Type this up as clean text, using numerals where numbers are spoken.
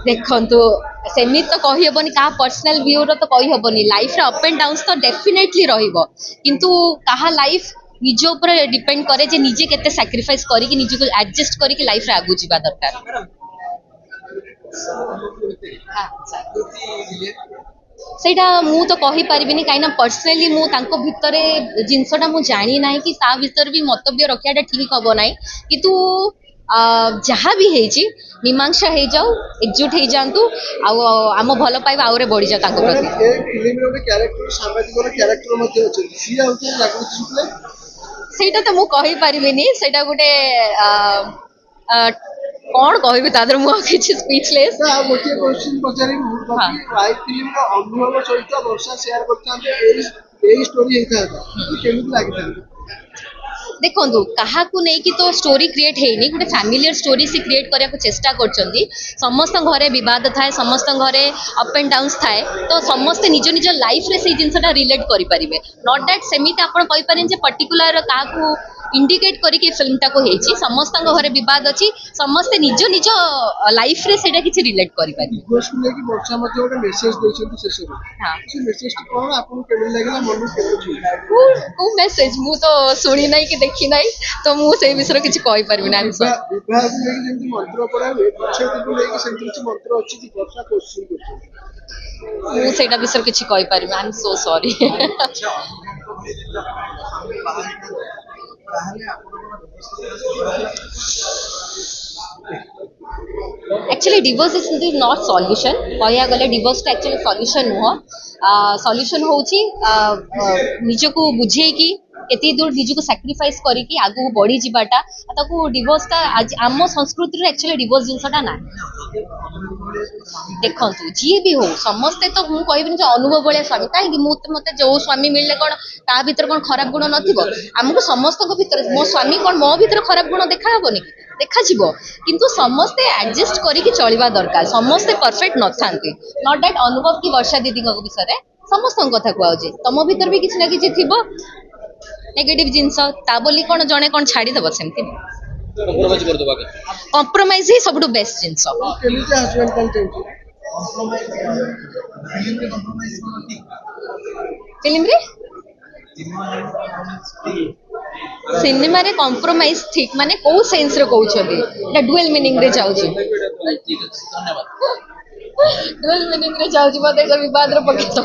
देखो सेमी तो कही हेनी क्या पर्सनल व्यू रो तो कही हेनी लाइफ अप एंड डाउन तो डेफिनेटली रहिबो किंतु कहा लाइफ निज ऊपर डिपेंड करे जे निजे केते सैक्रिफाइस करी कि निजे को एडजस्ट करी कि लाइफ रे आगु जीवा दरकार। सेटा मु तो कही परिबिनी काइना पर्सनली मु तांको भितरे जिंसटा मु जानी नाही कि ता भितर भी मतव्य रखियाटा ठीक हबो नाही किंतु जहाँ भी हेजी मीमांसा हो जाऊ एकजुट हो जातु आम भल पाइबा आउरे बढ़ी जाऊ तांको प्रति। सेटा तो मु कहि परिबिनी सेटा गुटे कौन कहबी तादर मु किछि स्पीचलेस। गोटे क्वेश्चन पचारि वाइट फिल्म का अनुभव सहित वर्षा शेयर करथांते एई स्टोरी हेता केमिति लागिथांते। देखो क्या नहीं कि तो स्टोरी क्रिएट है गोटे फैमिलियर स्टोरी से क्रिएट करने को चेष्टा कर समस्त घरे बद थाए समस्त घरे अप एंड डाउन थाए तो समस्ते निज निज लाइफ रे से जिनसा रिलेट करें नॉट दैट सेमिति आप पर्टिकुलर क्या इंडिकेट करके फिल्म टाको हेची समस्त घरे बद अच्छी समस्ते निज निज लाइफ रे सेटा किछि रिलेट करि पारि। गोष्ठ लेकी वर्षा मध्ये ओटे मेसेज देछन से सब हां से मेसेज कोन आपन केबे लागला मन केबे को मेसेज मु तो सुनी नाही कि देखी नाही तो मु से विषय किछि कहि परबी ना विभाग लेकी जेंति मंत्र पढा बच्चे को लेकी सेंति किछि मंत्र अछि कि वर्षा क्वेश्चन करछन मु सेटा विषय किछि कहि परबी I am so sorry. Actually divorce is not solution कहया गले डिवोर्स टा एक्चुअली सॉल्यूशन नुह सॉल्यूशन होची निजको बुझे कि केते दूर निजको सैक्रिफाइस करिकि आगु बढ़ी जिबाटा ताको डिवोर्स टा आम संस्कृति रे एक्चुअली डिवोर्स जिनसटा ना देखंतु जी भी हो समस्ते तो मु कहबिनी जे अनुभव बळे स्वामी काहे मते जो स्वामी मिलले कोन ता भीतर कोन खराब गुण नथिबो हमको समस्त को भीतर मो स्वामी कोन मो भीतर खराब गुण देखा हबोनी देखा जीवो किंतु समस्ते एडजस्ट करिकि चलिबा दरकार समस्ते परफेक्ट न थांती नॉट दैट अनुभव की वर्षा दीदी को विषय रे समस्त कथा कुआउजे तम भीतर भी किछि ना किछि थिबो नेगेटिव जिंस ता बोली कोन जणे कोन छाडी दबो सेमति कॉम्प्रोमाइज कर दबा के कॉम्प्रोमाइज ही सबटु बेस्ट जिंस केमिति हस्बैंड कंटेंट फिल्म रे सिनेमा रे कॉम्प्रोमाइज ठीक माने को सेंस रे कहउछबी एटा डुअल मीनिंग रे जाउची धन्यवाद डुअल मीनिंग रे जाउची मते विवाद रे पके तो